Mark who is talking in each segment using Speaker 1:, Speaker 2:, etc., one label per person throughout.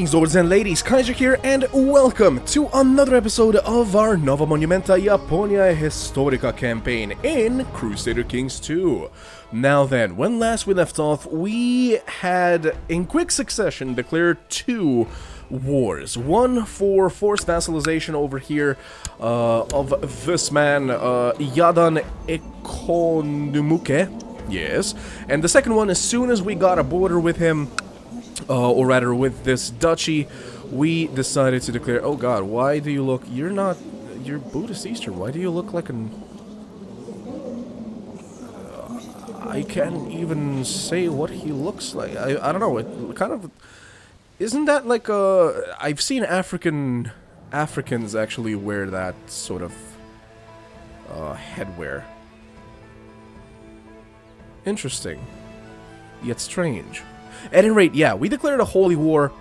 Speaker 1: Greetings, lords and ladies, Kaiser here, and welcome to another episode of our Nova Monumenta Iaponiae Historica campaign in Crusader Kings 2. Now then, when last we left off, we had, in quick succession, declared two wars. One for forced vassalization over here of this man, Yadan Ekonumuke, yes, and the second one, as soon as we got a border with him, or rather with this duchy, we decided to declare, oh god, why do you look, you're Buddhist Eastern, why do you look like an... I can't even say what he looks like. I don't know, it kind of... Isn't that like a... I've seen Africans actually wear that sort of headwear. Interesting. Yet strange. At any rate, yeah, we declared a holy war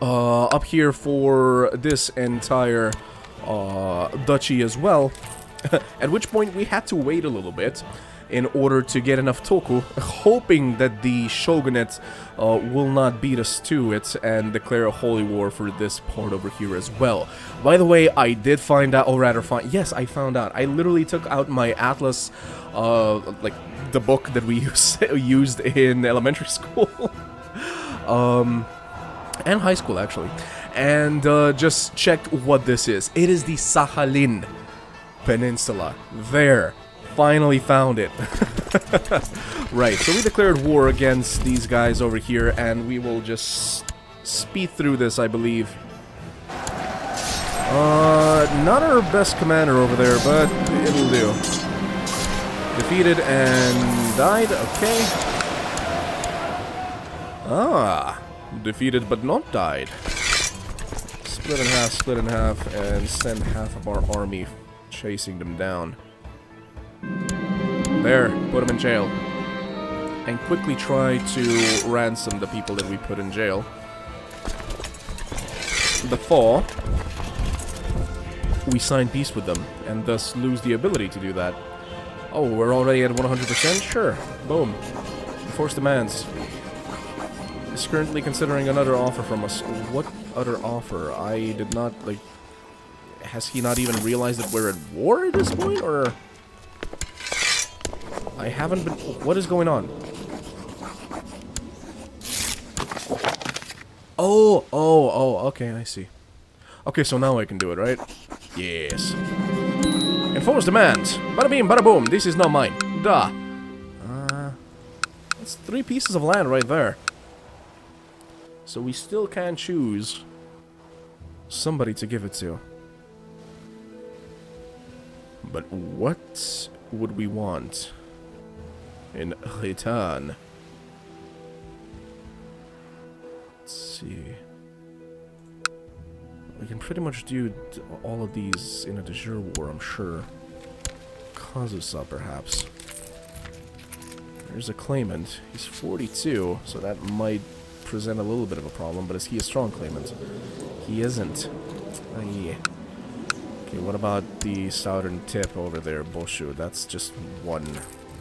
Speaker 1: up here for this entire duchy as well, at which point we had to wait a little bit in order to get enough toku, hoping that the shogunate will not beat us to it and declare a holy war for this part over here as well. By the way, I did find out, or rather yes, I found out. I literally took out my atlas, like the book that we used in elementary school, and high school actually, and just checked what this is. It is the Sakhalin Peninsula. There. Finally found it. Right, so we declared war against these guys over here, and we will just speed through this, I believe. Not our best commander over there, but it'll do. Defeated and died, okay. Ah, defeated but not died. Split in half, and send half of our army chasing them down. There, put him in jail. And quickly try to ransom the people that we put in jail. Before we sign peace with them, and thus lose the ability to do that. Oh, we're already at 100%? Sure. Boom. Enforce demands. Is currently considering another offer from us. What other offer? I did not, like... Has he not even realized that we're at war at this point, or... I haven't been... What is going on? Oh, okay, I see. Okay, so now I can do it, right? Yes. Enforce demands. Bada beam, bada boom. This is not mine. Duh. That's 3 pieces of land right there. So we still can choose somebody to give it to. But what would we want in return? Let's see. We can pretty much do all of these in a de jure war, I'm sure. Kazusa, perhaps. There's a claimant. He's 42, so that might present a little bit of a problem, but is he a strong claimant? He isn't. Aye. Okay, what about the southern tip over there, Boshu? That's just 1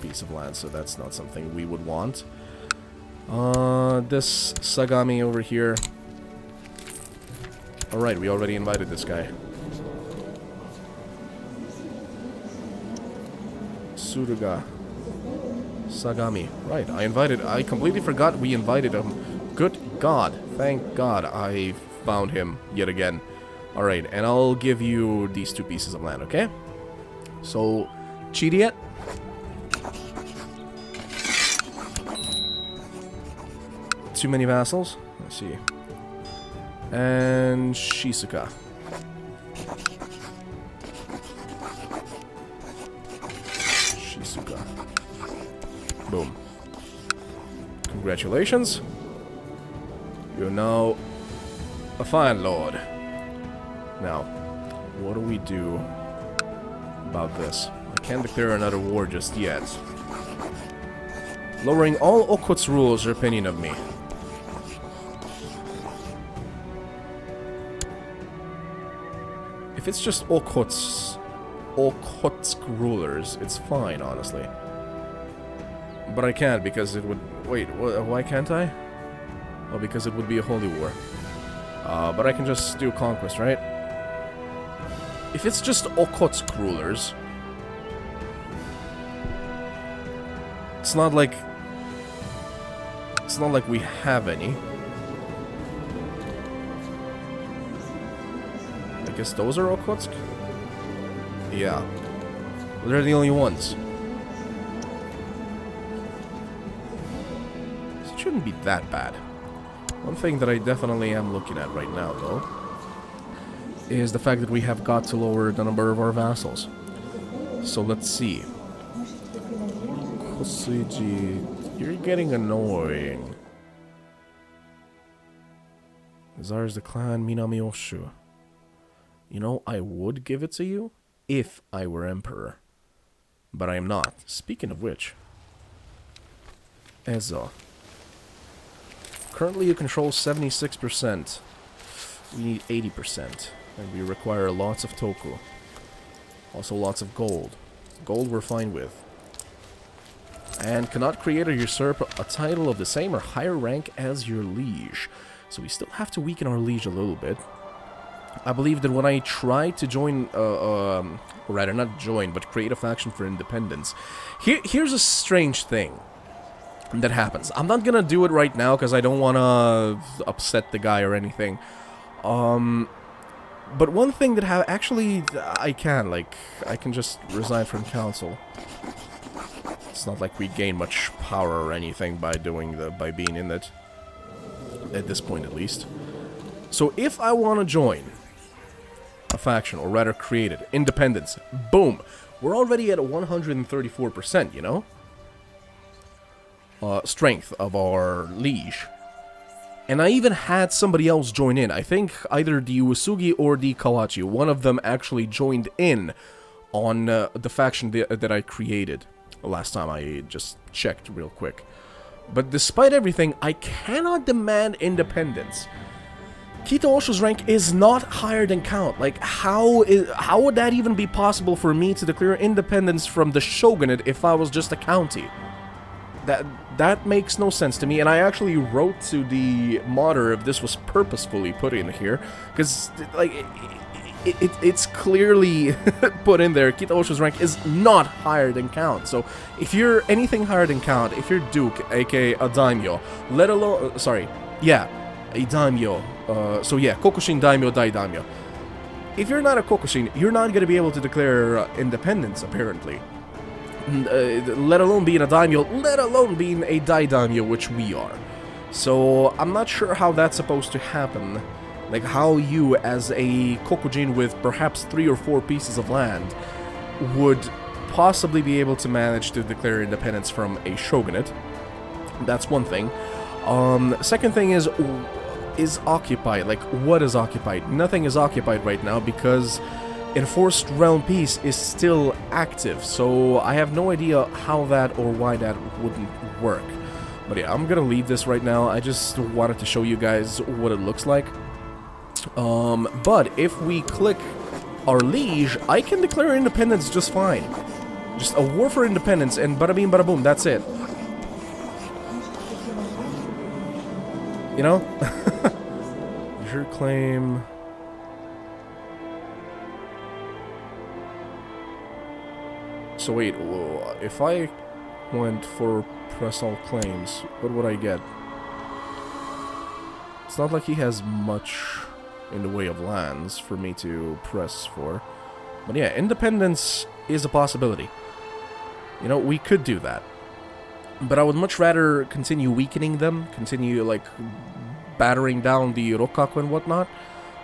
Speaker 1: piece of land, so that's not something we would want. This Sagami over here. Alright, we already invited this guy. Suruga. Sagami. Right, I completely forgot we invited him. Good God. Thank God I found him yet again. Alright, and I'll give you these 2 pieces of land, okay? So, Chiriet. Too many vassals? Let's see. And Shizuka. Shizuka. Boom. Congratulations. You're now a fine lord. Now, what do we do about this? I can't declare another war just yet. Lowering all Okut's rules or opinion of me. If it's just Okutsk rulers, it's fine, honestly. But I can't because it would... Wait, why can't I? Oh, because it would be a holy war. But I can just do conquest, right? If it's just Okhotsk rulers, it's not like we have any. I guess those are Okhotsk? Yeah. They're the only ones. So it shouldn't be that bad. One thing that I definitely am looking at right now, though, is the fact that we have got to lower the number of our vassals. So let's see. Kosuji, you're getting annoying. Czar's the clan Minami-Oshu. You know, I would give it to you if I were emperor. But I am not. Speaking of which, Ezo. Currently you control 76%. We need 80%. And we require lots of toku. Also lots of gold. Gold we're fine with. And cannot create or usurp a title of the same or higher rank as your liege. So we still have to weaken our liege a little bit. I believe that when I try to join, or rather not join, but create a faction for independence, here's a strange thing that happens. I'm not gonna do it right now because I don't want to upset the guy or anything. But one thing that actually I can just resign from council. It's not like we gain much power or anything by being in it. At this point, at least. So if I want to join a faction, or rather create it, independence, boom, we're already at 134%, you know? Strength of our liege. And I even had somebody else join in. I think either the Uesugi or the Kawachi, one of them actually joined in on the faction that I created. Last time I just checked real quick. But despite everything, I cannot demand independence. Kito-Oshu's rank is not higher than Count. Like, how would that even be possible for me to declare independence from the shogunate if I was just a county? That makes no sense to me, and I actually wrote to the modder if this was purposefully put in here, because, like, it's clearly put in there. Kito-Oshu's rank is not higher than Count. So if you're anything higher than Count, if you're Duke, aka a daimyo, let alone, sorry, yeah, a daimyo, so yeah, Kokushin daimyo, dai daimyo. If you're not a Kokushin, you're not going to be able to declare independence, apparently. Let alone being a daimyo, let alone being a dai daimyo, which we are. So I'm not sure how that's supposed to happen. Like, how you, as a Kokujin with perhaps 3 or 4 pieces of land, would possibly be able to manage to declare independence from a shogunate. That's one thing. Second thing is occupied. Like, what is occupied? Nothing is occupied right now because Enforced Realm Peace is still active. So I have no idea how that or why that wouldn't work. But yeah, I'm gonna leave this right now. I just wanted to show you guys what it looks like. But if we click our liege, I can declare independence just fine. Just a war for independence, and bada bing bada boom, that's it. You know? Your claim. So wait, if I went for press all claims, what would I get? It's not like he has much in the way of lands for me to press for. But yeah, independence is a possibility. You know, we could do that. But I would much rather continue weakening them, continue, like, battering down the Rokkaku and whatnot.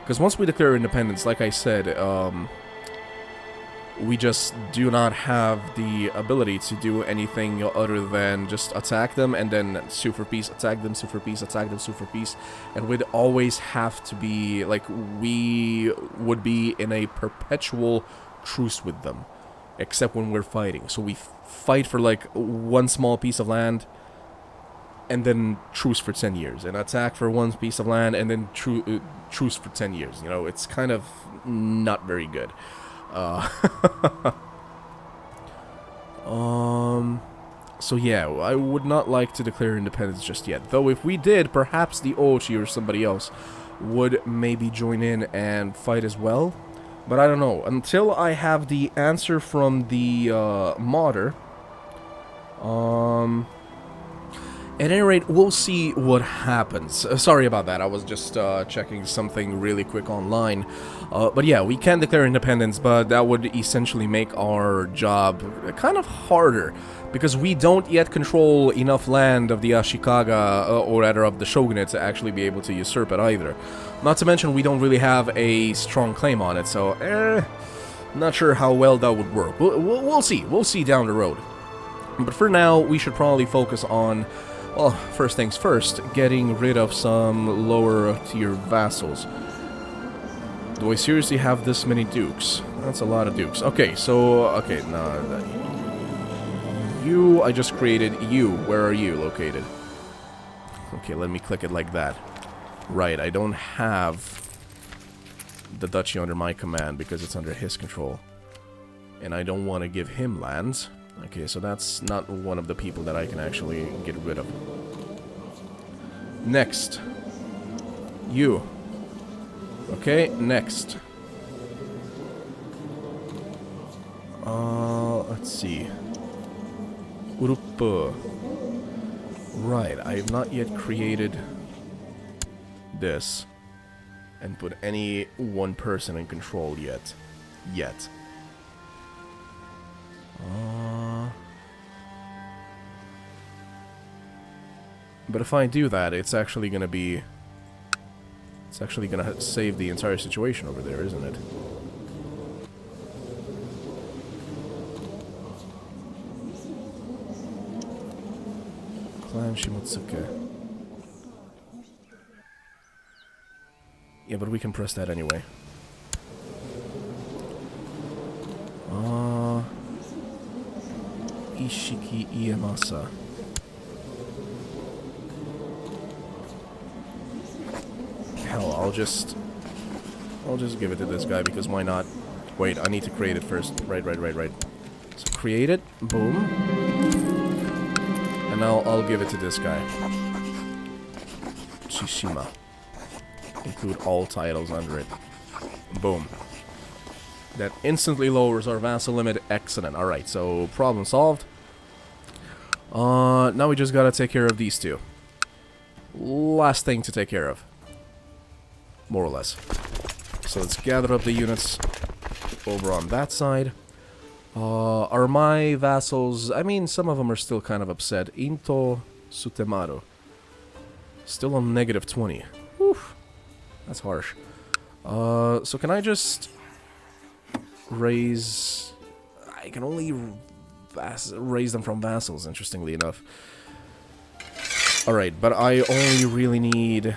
Speaker 1: Because once we declare independence, like I said, we just do not have the ability to do anything other than just attack them and then sue for peace, attack them, sue for peace, attack them, sue for peace. And we'd always have to be, like, we would be in a perpetual truce with them. Except when we're fighting. So we fight for, like, one small piece of land and then truce for 10 years. And attack for one piece of land and then truce for 10 years. You know, it's kind of not very good. So yeah, I would not like to declare independence just yet. Though if we did, perhaps the Ochi or somebody else would maybe join in and fight as well. But I don't know. Until I have the answer from the modder, at any rate, we'll see what happens. Sorry about that, I was just checking something really quick online. But yeah, we can declare independence, but that would essentially make our job kind of harder, because we don't yet control enough land of the Ashikaga, or rather of the shogunate, to actually be able to usurp it either. Not to mention, we don't really have a strong claim on it, so not sure how well that would work. We'll see. We'll see down the road. But for now, we should probably focus on, well, first things first, getting rid of some lower tier vassals. Do I seriously have this many dukes? That's a lot of dukes. Okay, so, okay, no, you, I just created you. Where are you located? Okay, let me click it like that. Right, I don't have the duchy under my command because it's under his control. And I don't want to give him lands. Okay, so that's not one of the people that I can actually get rid of. Next. You. Okay, next. Let's see. Urupa. Right, I have not yet created this and put any one person in control yet. But if I do that, it's actually gonna be... It's actually gonna save the entire situation over there, isn't it? Clan Shimotsuke. Yeah, but we can press that anyway. Ishiki Iemasa. Hell, I'll just give it to this guy, because why not? Wait, I need to create it first. Right. So create it, boom. And now I'll give it to this guy. Tsushima. Include all titles under it. Boom. That instantly lowers our vassal limit. Excellent. Alright, so problem solved. Now we just gotta take care of these two. Last thing to take care of. More or less. So let's gather up the units over on that side. Are my vassals... I mean, some of them are still kind of upset. Into Sutemaru. Still on negative 20. Whew. That's harsh. So can I just... raise... I can only raise them from vassals, interestingly enough. Alright, but I only really need...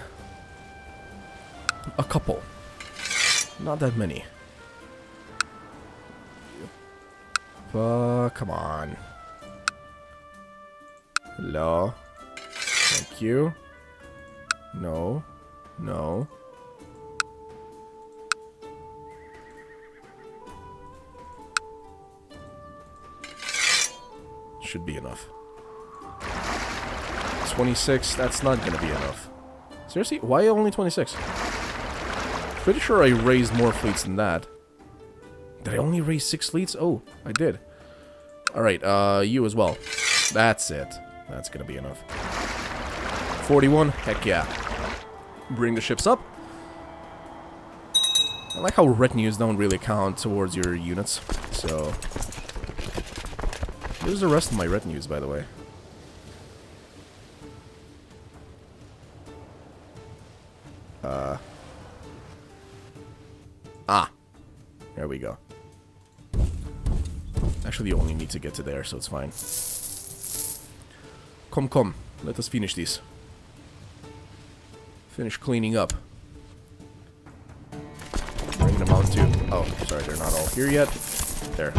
Speaker 1: a couple. Not that many. Come on. Hello. Thank you. No. No. Should be enough. 26, that's not gonna be enough. Seriously? Why only 26? Pretty sure I raised more fleets than that. Did I only raise 6 fleets? Oh, I did. Alright, you as well. That's it. That's gonna be enough. 41? Heck yeah. Bring the ships up. I like how retinues don't really count towards your units, so... Here's the rest of my retinues, by the way. There we go. Actually, you only need to get to there, so it's fine. Come. Let us finish these. Finish cleaning up. Bring them out too. Oh, sorry, they're not all here yet. There.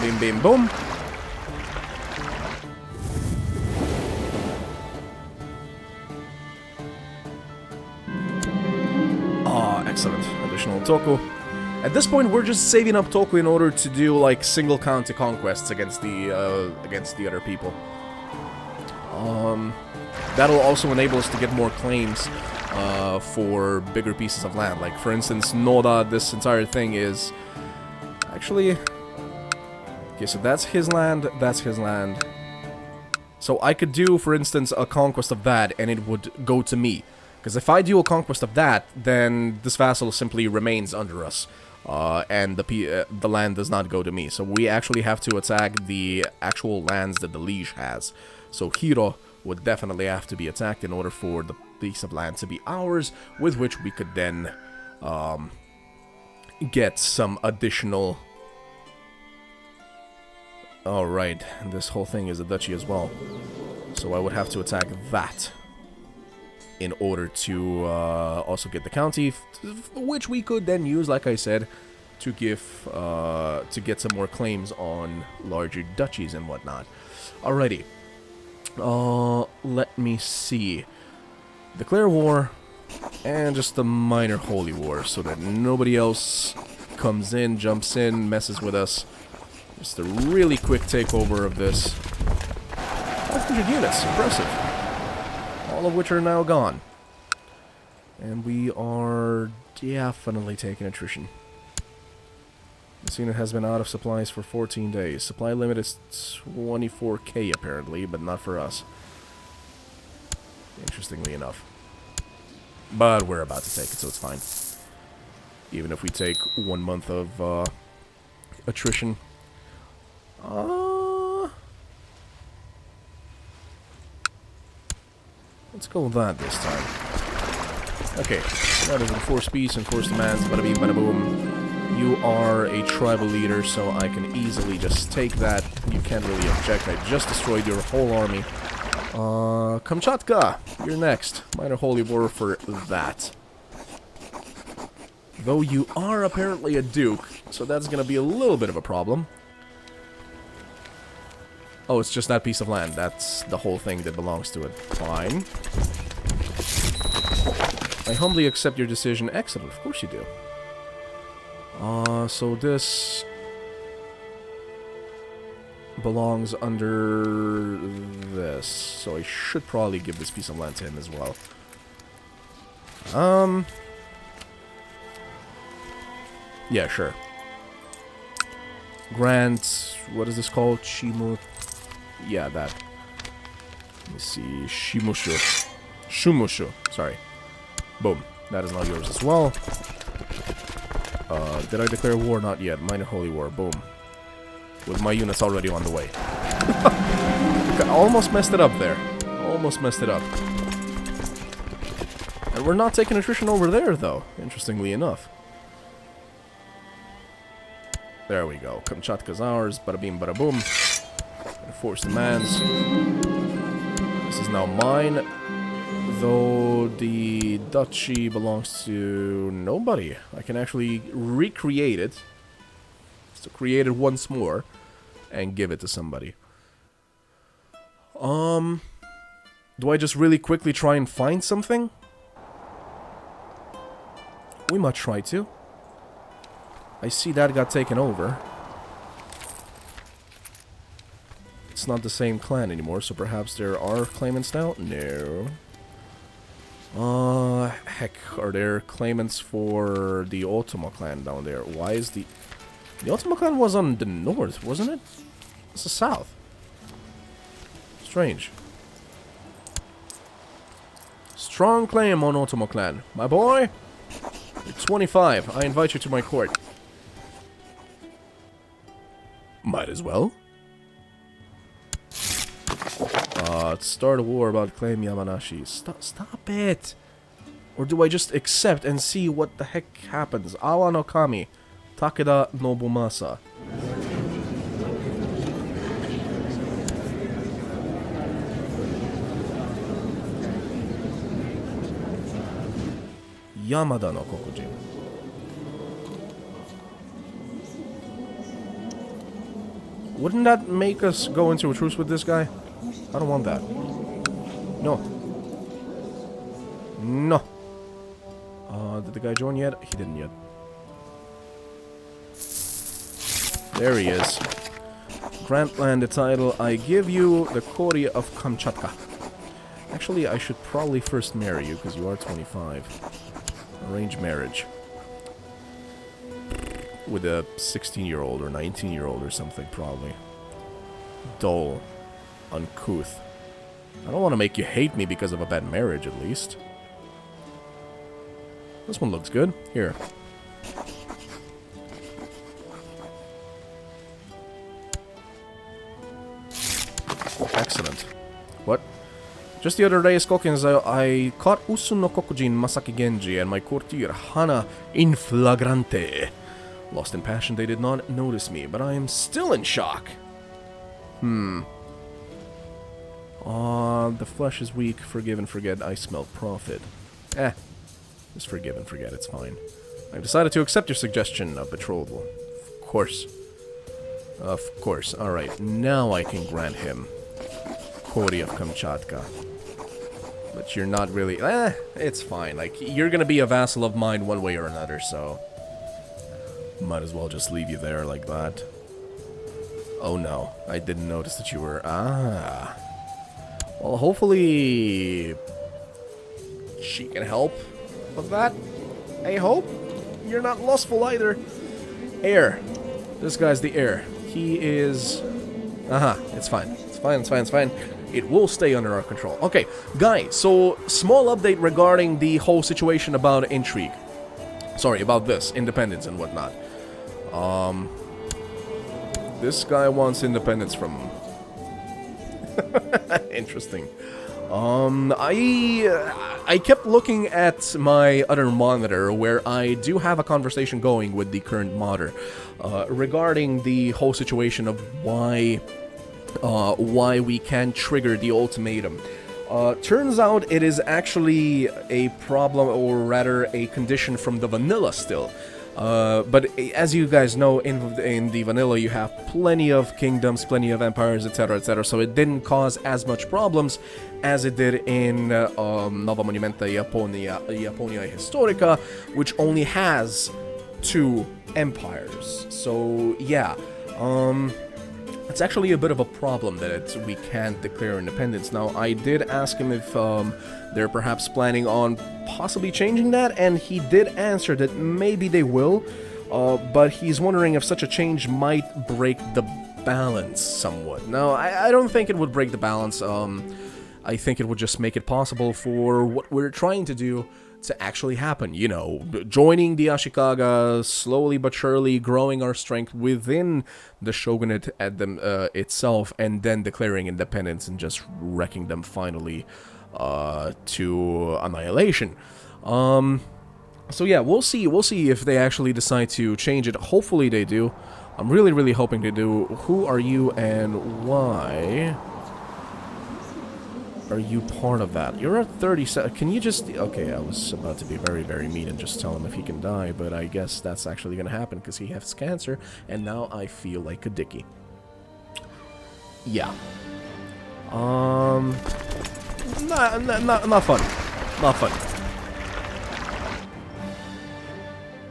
Speaker 1: Bim, bim, boom. Oh, excellent. Additional Toku. At this point, we're just saving up Toku in order to do, like, single county conquests against the other people. That'll also enable us to get more claims for bigger pieces of land. Like, for instance, Noda, this entire thing is... Actually... Okay, so that's his land, that's his land. So I could do, for instance, a conquest of that, and it would go to me. Because if I do a conquest of that, then this vassal simply remains under us. And the land does not go to me. So we actually have to attack the actual lands that the liege has. So Hiro would definitely have to be attacked in order for the piece of land to be ours, with which we could then get some additional... Alright, this whole thing is a duchy as well. So I would have to attack that in order to also get the county, which we could then use, like I said, to give to get some more claims on larger duchies and whatnot. Alrighty. Let me see. Declare war, and just a minor holy war, so that nobody else comes in, jumps in, messes with us. Just a really quick takeover of this. 500 units, impressive. All of which are now gone. And we are definitely taking attrition. This unit has been out of supplies for 14 days. Supply limit is 24k apparently, but not for us. Interestingly enough. But we're about to take it, so it's fine. Even if we take 1 month of attrition. Let's go with that this time. Okay, that is enforce peace, enforce demands, bada beep, bada boom. You are a tribal leader, so I can easily just take that. You can't really object. I just destroyed your whole army. Kamchatka, you're next. Minor holy war for that. Though you are apparently a duke, so that's gonna be a little bit of a problem. Oh, it's just that piece of land. That's the whole thing that belongs to it. Fine. I humbly accept your decision. Excellent, of course you do. So this belongs under this. So I should probably give this piece of land to him as well. Yeah, sure. Grant, what is this called? Shimu. Yeah, that. Let me see. Shimushu. Shumushu. Sorry. Boom. That is now yours as well. Did I declare war? Not yet. Minor holy war. Boom. With my units already on the way. I almost messed it up there. Almost messed it up. And we're not taking attrition over there, though. Interestingly enough. There we go. Kamchatka's ours. Bada beam, bada boom. Enforce demands. This is now mine. Though the duchy belongs to nobody. I can actually recreate it. So create it once more. And give it to somebody. Do I just really quickly try and find something? We might try to. I see that got taken over. It's not the same clan anymore, so perhaps there are claimants now? No. Heck, are there claimants for the Otoma clan down there? Why is the... The Otoma clan was on the north, wasn't it? It's the south. Strange. Strong claim on Otoma clan. My boy, you're 25. I invite you to my court. Might as well. Start a war about claim Yamanashi. Stop it! Or do I just accept and see what the heck happens? Awa no Kami. Takeda Nobumasa. Yamada no Kokujin. Wouldn't that make us go into a truce with this guy? I don't want that. No. No. Did the guy join yet? He didn't yet. There he is. Grant land the title. I give you the Korea of Kamchatka. Actually, I should probably first marry you, because you are 25. Arranged marriage. With a 16-year-old or 19-year-old or something, probably. Dull. Uncouth. I don't want to make you hate me because of a bad marriage, at least. This one looks good. Here. Excellent. What? Just the other day, Skulkins, I caught Usun no Kokujin Masaki Genji and my courtier Hana in flagrante. Lost in passion, they did not notice me, but I am still in shock. The flesh is weak. Forgive and forget. I smell profit. Just forgive and forget. It's fine. I've decided to accept your suggestion of betrothal. Of course. Of course. Alright, now I can grant him Kori of Kamchatka. But you're not really... it's fine. Like, you're gonna be a vassal of mine one way or another, so... Might as well just leave you there like that. Oh no, I didn't notice that you were... Well, hopefully... she can help with that. I hope. You're not lustful either. Heir. This guy's the heir. He is... it's fine. It's fine, it's fine, it's fine. It will stay under our control. Okay, guys, so small update regarding the whole situation about intrigue. Sorry, about this, independence and whatnot. This guy wants independence from... Interesting. I kept looking at my other monitor where I do have a conversation going with the current modder regarding the whole situation of why we can trigger the ultimatum. Turns out it is actually a problem, or rather a condition from the vanilla still. But as you guys know, in the vanilla you have plenty of kingdoms, plenty of empires, etc, etc, so it didn't cause as much problems as it did in Nova Monumenta Iaponiae Historica, which only has 2 empires. So yeah, it's actually a bit of a problem that we can't declare independence. Now, I did ask him if they're perhaps planning on possibly changing that, and he did answer that maybe they will, but he's wondering if such a change might break the balance somewhat. Now, I don't think it would break the balance. I think it would just make it possible for what we're trying to do to actually happen, you know, joining the Ashikaga, slowly but surely growing our strength within the shogunate at them itself, and then declaring independence and just wrecking them finally to annihilation. So yeah, we'll see if they actually decide to change it. Hopefully they do. I'm really hoping they do. Who are you and why are you part of that? You're at 37. Can you just... Okay, I was about to be very mean and just tell him if he can die, but I guess that's actually gonna happen because he has cancer, and now I feel like a dickie. Yeah. Not fun. Not fun.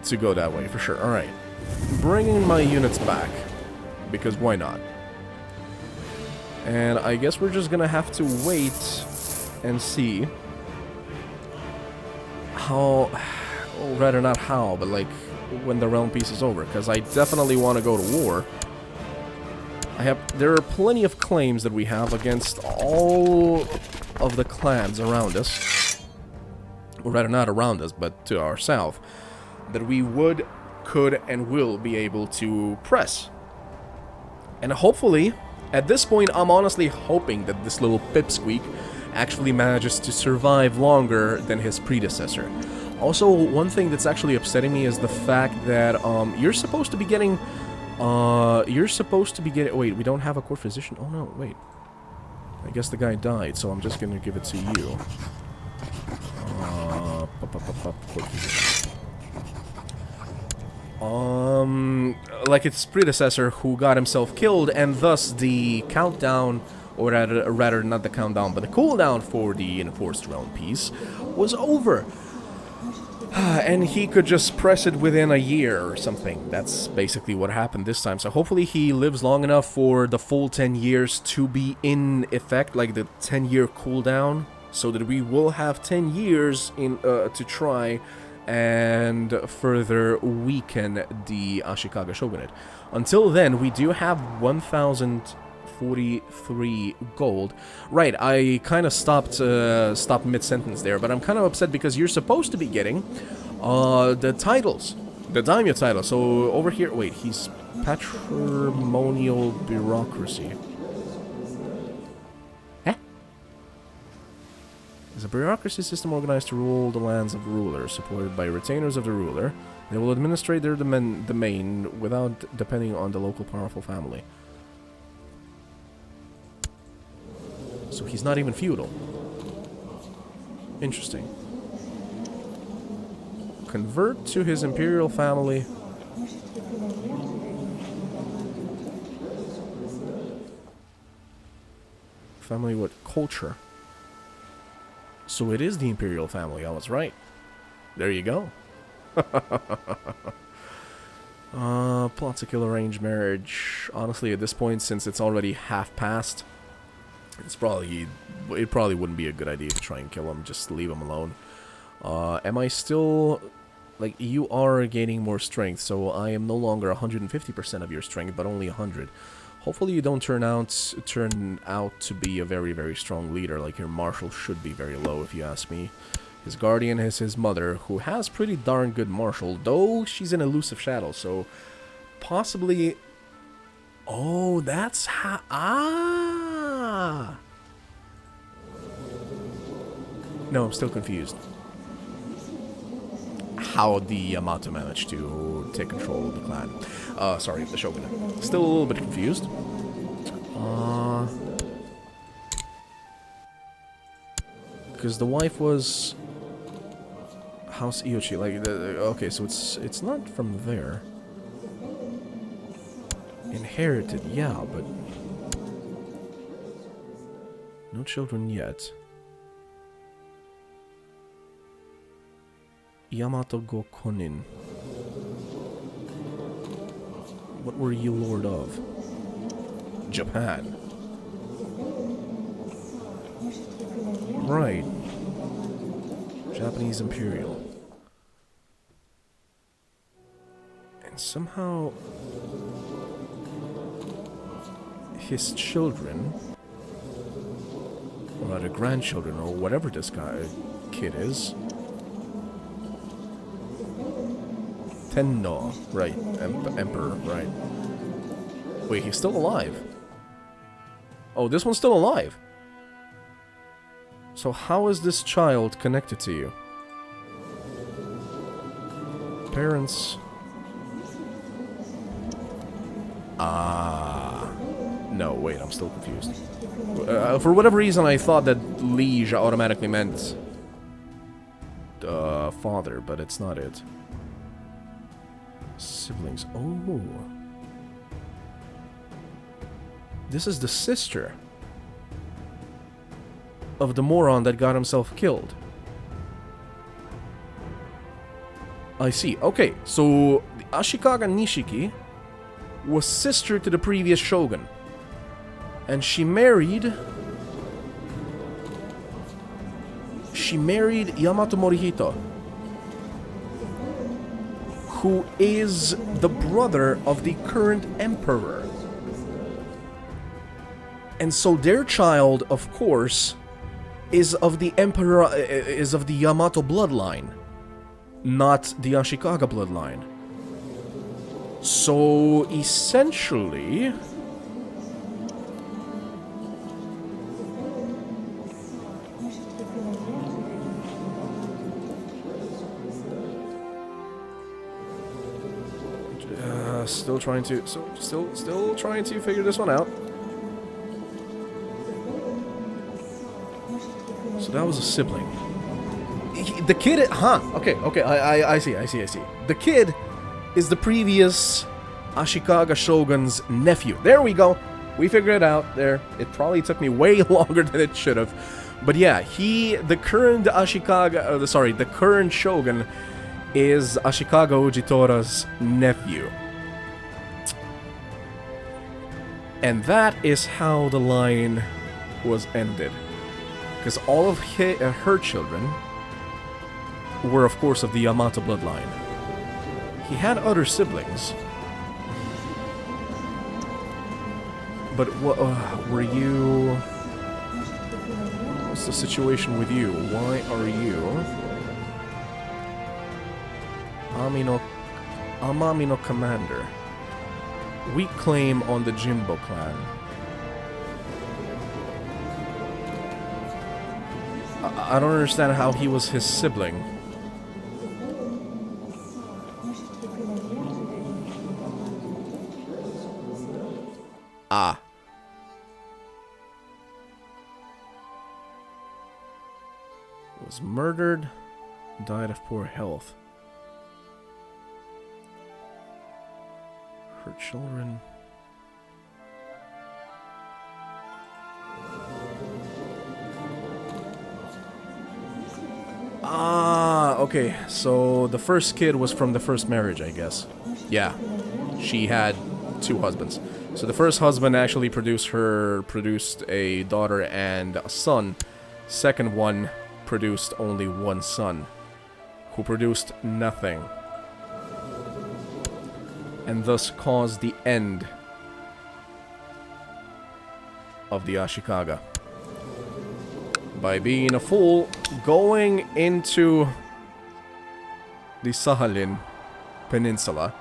Speaker 1: To go that way, for sure. Alright. Bringing my units back, because why not? And I guess we're just gonna have to wait and see how, well, rather not how, but like when the realm peace is over, because I definitely want to go to war. There are plenty of claims that we have against all of the clans around us, or rather not around us, but to our south, that we would, could, and will be able to press. And hopefully, at this point, I'm honestly hoping that this little pipsqueak actually manages to survive longer than his predecessor. Also, one thing that's actually upsetting me is the fact that you're supposed to be getting... Wait, we don't have a court physician? Oh no, wait. I guess the guy died, so I'm just gonna give it to you. Court physician. Like its predecessor, who got himself killed, and thus the countdown, or rather not the countdown, but the cooldown for the enforced realm peace was over. And he could just press it within a year or something. That's basically what happened this time. So hopefully he lives long enough for the full 10 years to be in effect, like the 10-year cooldown, so that we will have 10 years in to try and further weaken the Ashikaga shogunate. Until then, we do have 1,043 gold. Right, I kind of stopped mid-sentence there, but I'm kind of upset because you're supposed to be getting the titles, the daimyo title. So over here, wait, he's patrimonial bureaucracy. Is a bureaucracy system organized to rule the lands of the ruler, supported by retainers of the ruler. They will administrate their domain without depending on the local powerful family. So he's not even feudal. Interesting. Convert to his imperial family. Family with culture. So it is the imperial family, I was right. There you go. Plot to kill arranged marriage. Honestly, at this point, since it's already half past, it probably wouldn't be a good idea to try and kill him. Just leave him alone. Am I still... Like, you are gaining more strength, so I am no longer 150% of your strength, but only 100. Hopefully you don't turn out to be a very, very strong leader. Like, your marshal should be very low, if you ask me. His guardian is his mother, who has pretty darn good marshal, though she's an elusive shadow, so possibly... Oh, that's how... Ah! No, I'm still confused. How the Yamato managed to take control of the clan. Sorry, the shogunate. Still a little bit confused. Because the wife was... House Iochi, like, okay, so it's not from there. Inherited, yeah, but... No children yet. Yamato go Konin. What were you lord of? Japan. Right. Japanese Imperial. And somehow... his children... or rather grandchildren, or whatever this kid is... Tenno, right, Emperor, right. Wait, he's still alive. Oh, this one's still alive. So how is this child connected to you? Parents... No, wait, I'm still confused. For whatever reason, I thought that liege automatically meant... father, but it's not it. Siblings. Oh. This is the sister of the moron that got himself killed. I see. Okay, so Ashikaga Nishiki was sister to the previous shogun. And she married Yamato Morihito, who is the brother of the current emperor. And so their child, of course, is of the emperor, is of the Yamato bloodline, not the Ashikaga bloodline. So essentially... still trying to figure this one out. So that was a sibling. The kid, okay, I see. The kid is the previous Ashikaga shogun's nephew. There we go. We figured it out there. It probably took me way longer than it should have. But yeah, the current Ashikaga, the current shogun is Ashikaga Ujitora's nephew. And that is how the line was ended. Because all of her children were, of course, of the Yamato bloodline. He had other siblings. But were you... What's the situation with you? Why are you... Amami no commander? Weak claim on the Jimbo clan. I don't understand how he was his sibling. Ah. Was murdered, died of poor health. Her children... Ah, okay. So the first kid was from the first marriage, I guess. Yeah. She had 2 husbands. So the first husband actually produced a daughter and a son. Second one produced only 1 son, who produced nothing. And thus caused the end of the Ashikaga. By being a fool, going into the Sahalin Peninsula,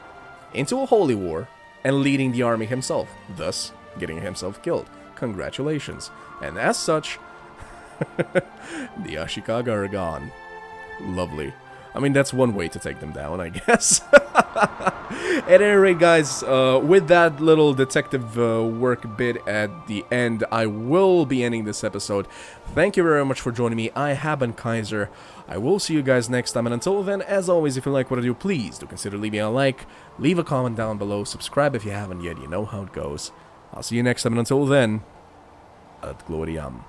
Speaker 1: into a holy war, and leading the army himself, thus getting himself killed. Congratulations. And as such, the Ashikaga are gone. Lovely. I mean, that's one way to take them down, I guess. At any rate, guys, with that little detective work bit at the end, I will be ending this episode. Thank you very much for joining me. I have been Kaiser. I will see you guys next time, and until then, as always, if you like what I do, please do consider leaving a like, leave a comment down below, subscribe if you haven't yet, you know how it goes. I'll see you next time, and until then, ad gloriam.